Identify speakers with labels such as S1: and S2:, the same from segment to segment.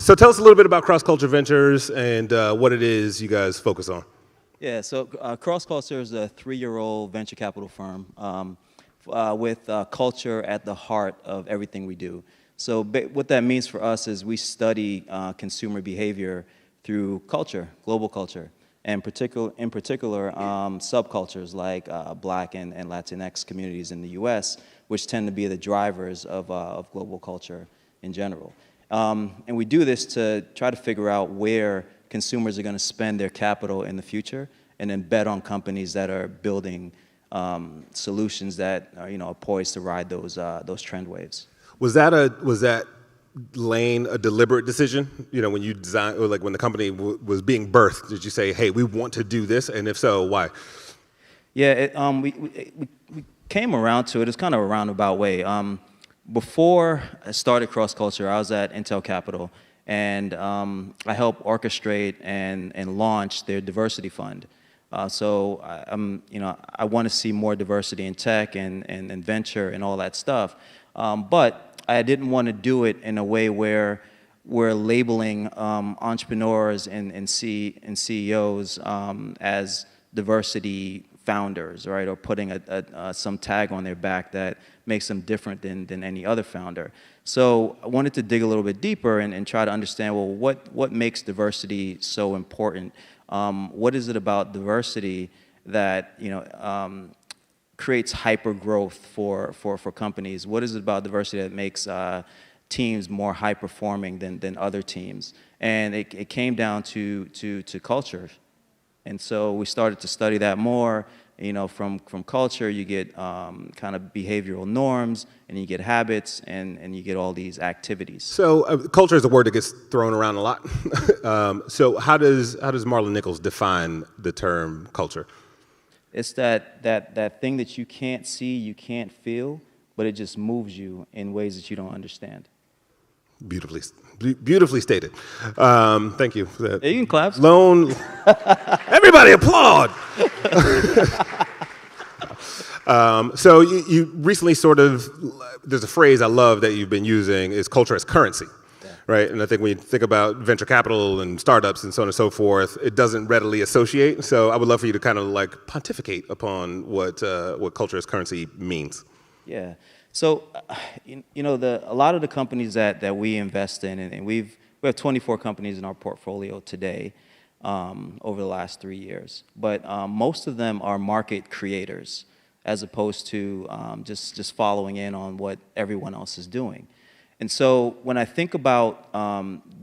S1: So tell us a little bit about Cross Culture Ventures and what it is you guys focus on.
S2: Yeah, so Cross Culture is a 3-year-old venture capital firm with culture at the heart of everything we do. So what that means for us is we study consumer behavior through culture, global culture, and in particular subcultures like Black and Latinx communities in the U.S., which tend to be the drivers of global culture in general. And we do this to try to figure out where consumers are going to spend their capital in the future, and then bet on companies that are building solutions that are poised to ride those trend waves. Was
S1: that Lane a deliberate decision? When you design, or like when the company was being birthed, did you say, "Hey, we want to do this"? And if so, why?
S2: Yeah, we came around to it. It's kind of a roundabout way. Before I started Cross Culture, I was at Intel Capital, and I helped orchestrate and launch their diversity fund. So I want to see more diversity in tech and venture and all that stuff. But I didn't want to do it in a way where we're labeling entrepreneurs and CEOs as diversity founders, right? Or putting some tag on their back that makes them different than any other founder. So I wanted to dig a little bit deeper and try to understand, well, what makes diversity so important? What is it about diversity that creates hyper growth for companies? What is it about diversity that makes teams more high performing than other teams? And it came down to culture. And so we started to study that more. From culture, you get kind of behavioral norms, and you get habits, and you get all these activities.
S1: So culture is a word that gets thrown around a lot. So how does Marlon Nichols define the term culture?
S2: It's that thing that you can't see, you can't feel, but it just moves you in ways that you don't understand.
S1: Beautifully stated. Thank you for that.
S2: Yeah, you can clap.
S1: Everybody applaud. So you recently there's a phrase I love that you've been using, is culture as currency. Right, and I think when you think about venture capital and startups and so on and so forth, it doesn't readily associate. So I would love for you to kind of like pontificate upon what culture as currency means.
S2: Yeah. So, a lot of the companies that we invest in, and we have 24 companies in our portfolio today over the last 3 years. But most of them are market creators, as opposed to just following in on what everyone else is doing. And so when I think about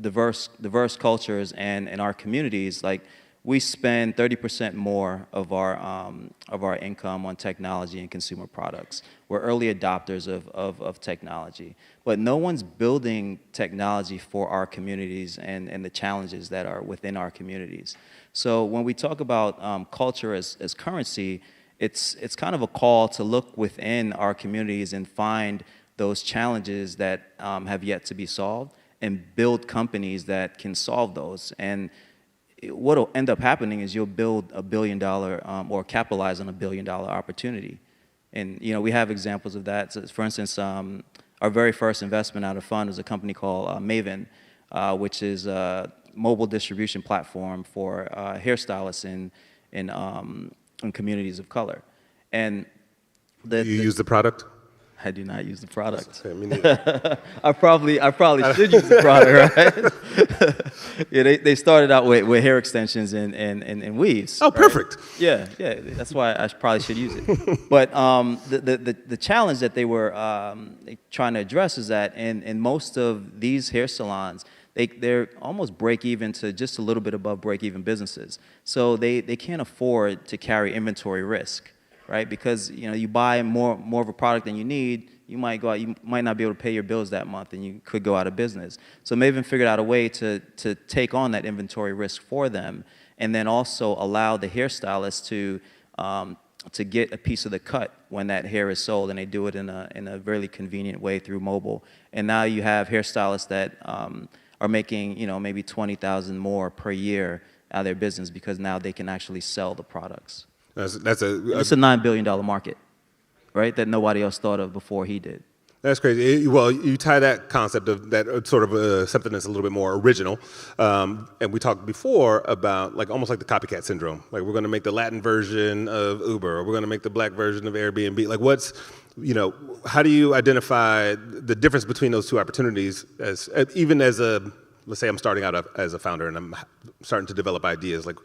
S2: diverse cultures and our communities, like we spend 30% more of our income on technology and consumer products. We're early adopters of technology, but no one's building technology for our communities and the challenges that are within our communities. So when we talk about culture as currency, it's kind of a call to look within our communities and find those challenges that have yet to be solved, and build companies that can solve those. And what will end up happening is you'll build $1 billion or capitalize on $1 billion opportunity. And we have examples of that. So for instance, our very first investment out of fund was a company called Maven, which is a mobile distribution platform for hairstylists in communities of color. And
S1: you use the product?
S2: I do not use the product.
S1: Me neither.
S2: I probably should use the product, right? Yeah, they started out with hair extensions and weaves.
S1: Oh, right? Perfect.
S2: Yeah, that's why I probably should use it. But the challenge that they were trying to address is that in most of these hair salons, they're almost break even to just a little bit above break even businesses. So they can't afford to carry inventory risk. Right, because you buy more of a product than you need, you might not be able to pay your bills that month, and you could go out of business. So Maven figured out a way to take on that inventory risk for them, and then also allow the hairstylist to get a piece of the cut when that hair is sold, and they do it in a really convenient way through mobile. And now you have hairstylists that are making maybe $20,000 more per year out of their business, because now they can actually sell the products. It's a $9 billion market, right? That nobody else thought of before he did.
S1: That's crazy. Well, you tie that concept of that sort of something that's a little bit more original, and we talked before about like almost like the copycat syndrome. Like we're going to make the Latin version of Uber, or we're going to make the black version of Airbnb. Like what's, how do you identify the difference between those two opportunities as even as let's say I'm starting out as a founder and I'm starting to develop ideas, like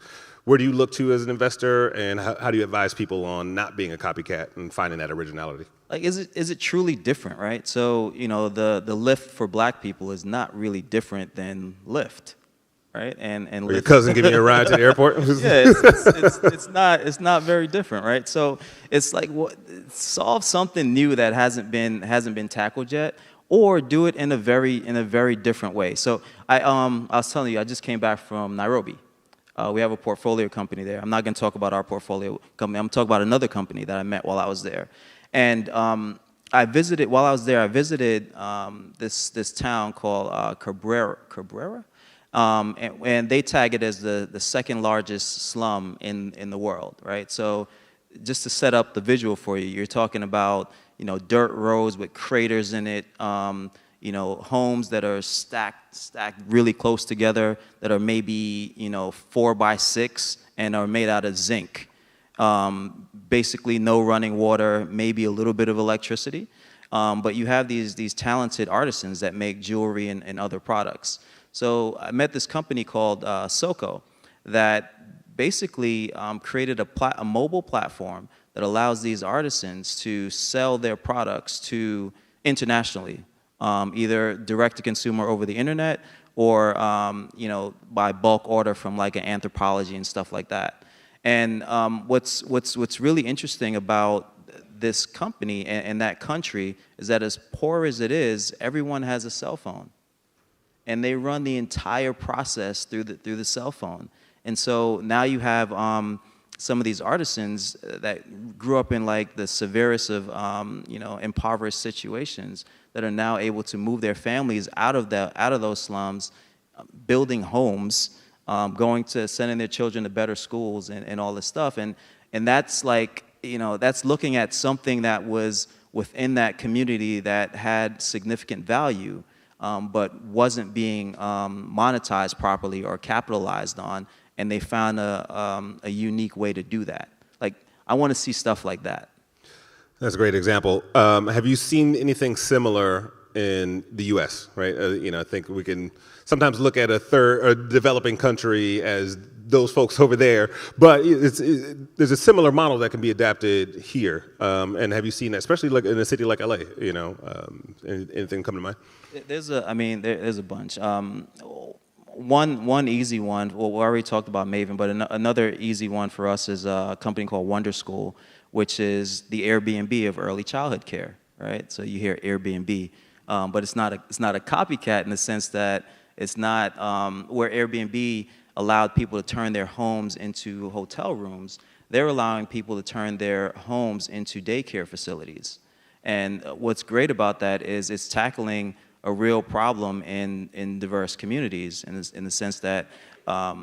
S1: where do you look to as an investor, and how do you advise people on not being a copycat and finding that originality?
S2: Like, is it truly different, right? So, the Lyft for black people is not really different than Lyft, right? And
S1: or your cousin giving you a ride to the airport?
S2: Yeah, it's not very different, right? So it's like, solve something new that hasn't been tackled yet, or do it in a very different way. So I was telling you, I just came back from Nairobi. We have a portfolio company there. I'm not going to talk about our portfolio company. I'm going to talk about another company that I met while I was there. And while I was there, I visited this town called Cabrera. And they tag it as the second largest slum in the world, right? So just to set up the visual for you, you're talking about, dirt roads with craters in it, homes that are stacked really close together that are maybe, 4 by 6 and are made out of zinc. Basically no running water, maybe a little bit of electricity. But you have these talented artisans that make jewelry and other products. So I met this company called Soko that basically created a mobile platform that allows these artisans to sell their products to internationally, either direct to consumer over the internet or by bulk order from like an Anthropology and stuff like that. And what's really interesting about this company and that country is that as poor as it is, everyone has a cell phone, and they run the entire process through the cell phone. And so now you have some of these artisans that grew up in like the severest of impoverished situations that are now able to move their families out of those slums, building homes, sending their children to better schools and all this stuff. And that's like, that's looking at something that was within that community that had significant value, but wasn't being monetized properly or capitalized on, and they found a unique way to do that. Like, I want to see stuff like that.
S1: That's a great example. Have you seen anything similar in the U.S., right? I think we can sometimes look at a developing country as those folks over there, but there's a similar model that can be adapted here. And have you seen that, especially like in a city like LA? Anything come to mind?
S2: There's a bunch. One easy one. Well, we already talked about Maven, but another easy one for us is a company called Wunderschool, which is the Airbnb of early childhood care, right? So you hear Airbnb, but it's not a copycat in the sense that it's not where Airbnb allowed people to turn their homes into hotel rooms. They're allowing people to turn their homes into daycare facilities. And what's great about that is it's tackling a real problem in diverse communities in the sense that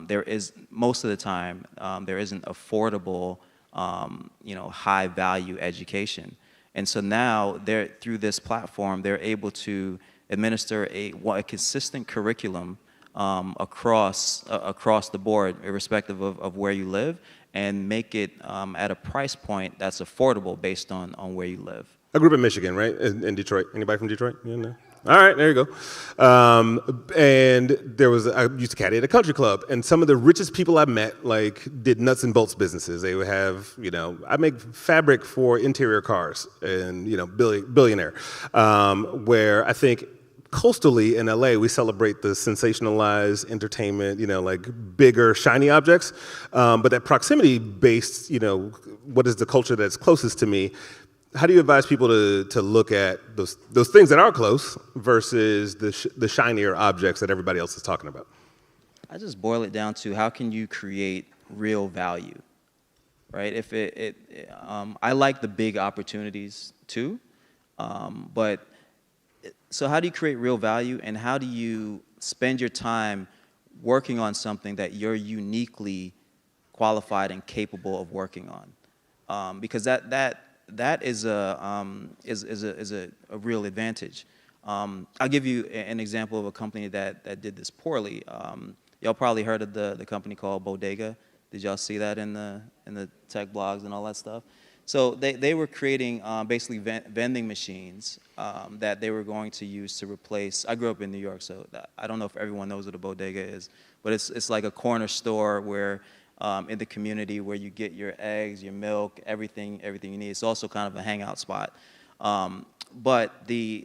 S2: there is, most of the time, there isn't affordable, high value education. And so now through this platform, they're able to administer a consistent curriculum across the board, irrespective of where you live, and make it at a price point that's affordable based on where you live.
S1: I grew up in Michigan, right? In Detroit. Anybody from Detroit? You know? All right, there you go. And I used to caddy at a country club, and some of the richest people I met, did nuts and bolts businesses. They would have, I make fabric for interior cars, and, billionaire. Where I think coastally in LA, we celebrate the sensationalized entertainment, bigger, shiny objects. But that proximity-based, what is the culture that's closest to me? How do you advise people to look at those things that are close versus the shinier objects that everybody else is talking about?
S2: I just boil it down to how can you create real value, right? I like the big opportunities too, but so how do you create real value, and how do you spend your time working on something that you're uniquely qualified and capable of working on? Because that that is a real advantage. I'll give you an example of a company that did this poorly. Y'all probably heard of the company called Bodega. Did y'all see that in the tech blogs and all that stuff? So they were creating basically vending machines that they were going to use to replace. I grew up in New York, so I don't know if everyone knows what a bodega is, but it's like a corner store where in the community where you get your eggs, your milk, everything you need. It's also kind of a hangout spot. But the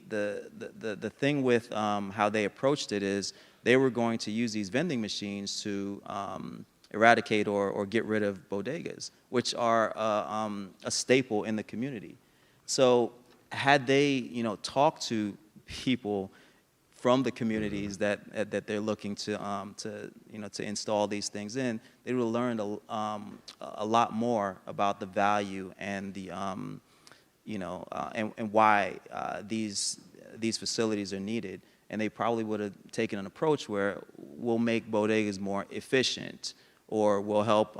S2: thing with how they approached it is they were going to use these vending machines to eradicate or get rid of bodegas, which are a staple in the community. So had they, talked to people from the communities that they're looking to install these things in, they would have learned a lot more about the value and the and why these facilities are needed. And they probably would have taken an approach where we'll make bodegas more efficient, or we'll help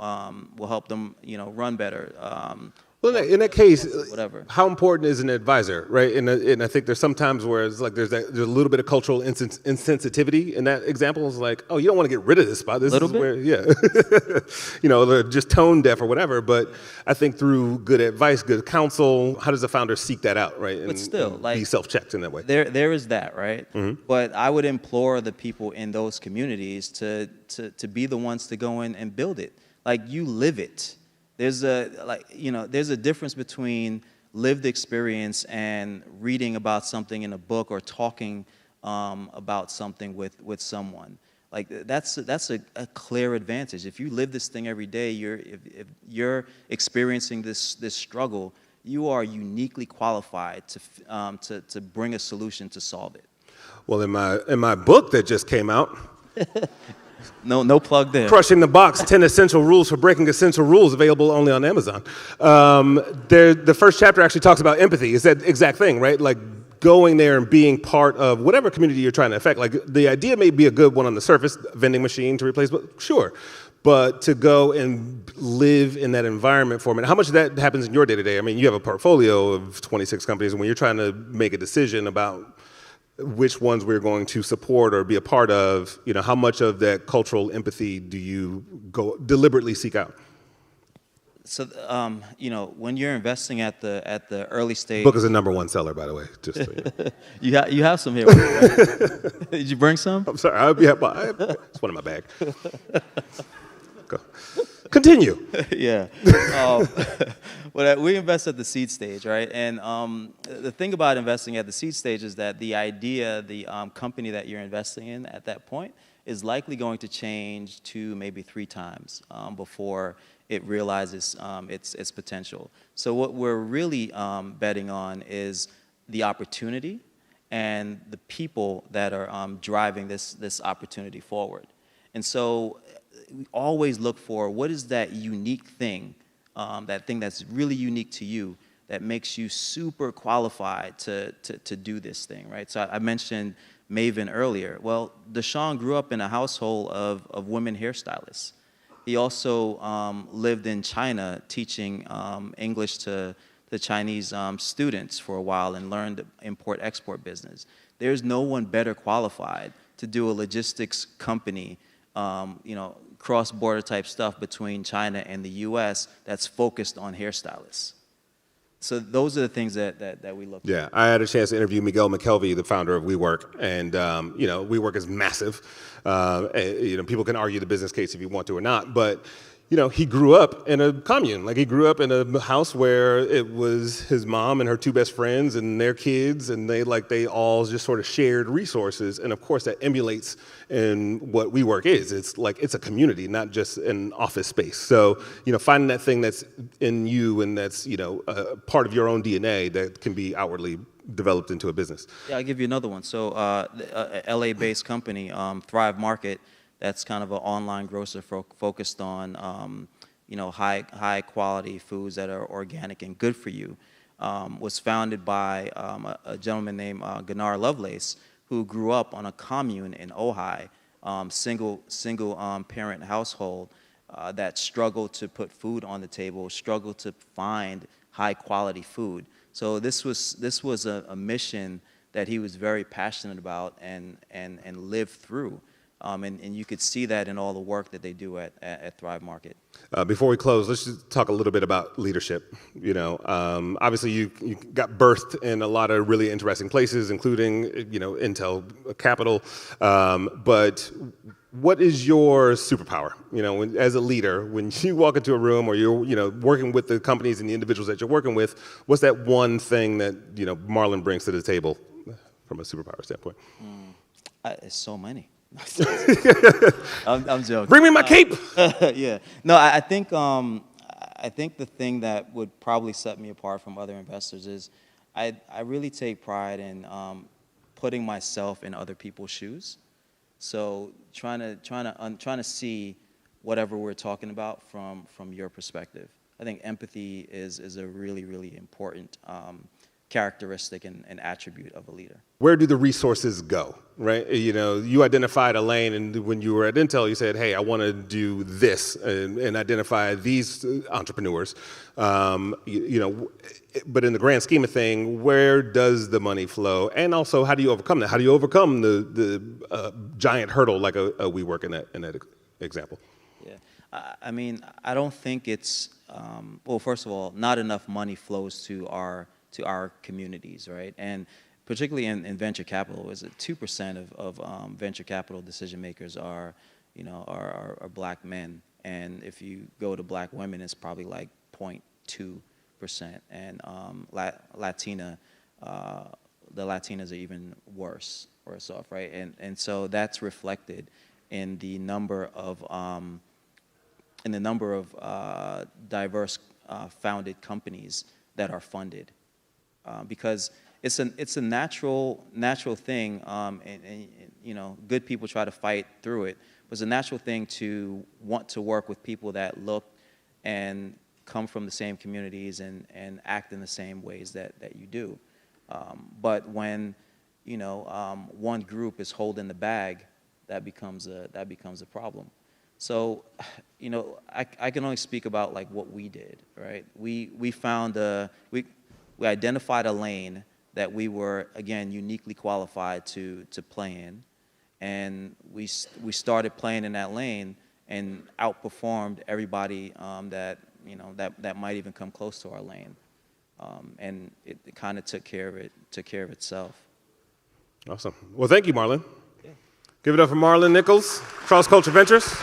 S2: them run better.
S1: Well, in that case,
S2: whatever.
S1: How important is an advisor, right? And I think there's some times where it's like there's a little bit of cultural insensitivity in that example. It's like, oh, you don't want to get rid of this spot. This is where, yeah, they're just tone deaf or whatever. But I think through good advice, good counsel, how does the founder seek that out, right?
S2: But still, like,
S1: be self-checked in that way.
S2: There is that, right?
S1: Mm-hmm.
S2: But I would implore the people in those communities to be the ones to go in and build it. Like, you live it. There's a difference between lived experience and reading about something in a book or talking about something with someone. Like, that's a clear advantage. If you live this thing every day, if you're experiencing this struggle, you are uniquely qualified to bring a solution to solve it.
S1: Well, in my book that just came out.
S2: No plug there.
S1: Crushing the Box, 10 Essential Rules for Breaking Essential Rules, available only on Amazon. The first chapter actually talks about empathy. It's that exact thing, right? Like, going there and being part of whatever community you're trying to affect. Like, the idea may be a good one on the surface, vending machine to replace, but sure. But to go and live in that environment for a minute, how much of that happens in your day-to-day? I mean, you have a portfolio of 26 companies, and when you're trying to make a decision about which ones we're going to support or be a part of, how much of that cultural empathy do you go deliberately seek out?
S2: So, when you're investing at the early stage,
S1: Book is a #1 seller, by the way. Just so you know.
S2: you have some here. Right? Did you bring some?
S1: I'm sorry, it's one in my bag. Go. Continue.
S2: Yeah. Well, we invest at the seed stage, right? And the thing about investing at the seed stage is that the idea, the company that you're investing in at that point is likely going to change 2, maybe 3 times before it realizes its potential. So what we're really betting on is the opportunity and the people that are driving this opportunity forward. And so we always look for what is that unique thing, that thing that's really unique to you that makes you super qualified to do this thing, right? So I mentioned Maven earlier. Well, Deshaun grew up in a household of women hairstylists. He also lived in China teaching English to the Chinese students for a while and learned the import-export business. There's no one better qualified to do a logistics company, cross-border type stuff between China and the U.S. that's focused on hairstylists. So those are the things that we look for.
S1: Yeah, I had a chance to interview Miguel McKelvey, the founder of WeWork, and WeWork is massive. People can argue the business case if you want to or not, but he grew up in a commune. Like, he grew up in a house where it was his mom and her 2 best friends and their kids, and they all just sort of shared resources. And of course, that emulates in what WeWork is. It's a community, not just an office space. So, finding that thing that's in you and that's, a part of your own DNA that can be outwardly developed into a business.
S2: Yeah, I'll give you another one. So, a LA-based company, Thrive Market, that's kind of an online grocer focused on, high quality foods that are organic and good for you. Was founded by a gentleman named Gunnar Lovelace, who grew up on a commune in Ojai, single parent household that struggled to put food on the table, struggled to find high quality food. So this was a mission that he was very passionate about and lived through. And you could see that in all the work that they do at Thrive Market.
S1: Before we close, let's just talk a little bit about leadership. Obviously you got birthed in a lot of really interesting places, including Intel Capital. But what is your superpower? As a leader, when you walk into a room or you're working with the companies and the individuals that you're working with, what's that one thing that Marlon brings to the table from a superpower standpoint?
S2: It's so many. I'm joking.
S1: Bring me my cape.
S2: Yeah. No, I think the thing that would probably set me apart from other investors is I really take pride in putting myself in other people's shoes. So trying to see whatever we're talking about from your perspective. I think empathy is a really, really important characteristic and attribute of a leader.
S1: Where do the resources go, right? You identified a lane, and when you were at Intel, you said, hey, I want to do this, and identify these entrepreneurs. But in the grand scheme of things, where does the money flow? And also, how do you overcome that? How do you overcome the giant hurdle like a WeWork in that example?
S2: Yeah, I mean, I don't think it's, well, first of all, not enough money flows to our communities, right? And particularly in venture capital, is it 2% of venture capital decision makers are black men, and if you go to black women, it's probably like 0.2%, and Latina, the Latinas are even worse off, right? And so that's reflected in the number of diverse founded companies that are funded. Because it's a natural thing, and good people try to fight through it. But it's a natural thing to want to work with people that look and come from the same communities and act in the same ways that you do. But when one group is holding the bag, that becomes a problem. So I can only speak about like what we did, right? We found we identified a lane that we were, again, uniquely qualified to play in, and we started playing in that lane and outperformed everybody that might even come close to our lane, and it kind of took care of itself.
S1: Awesome. Well, thank you, Marlon. Yeah. Give it up for Marlon Nichols, Cross Culture Ventures.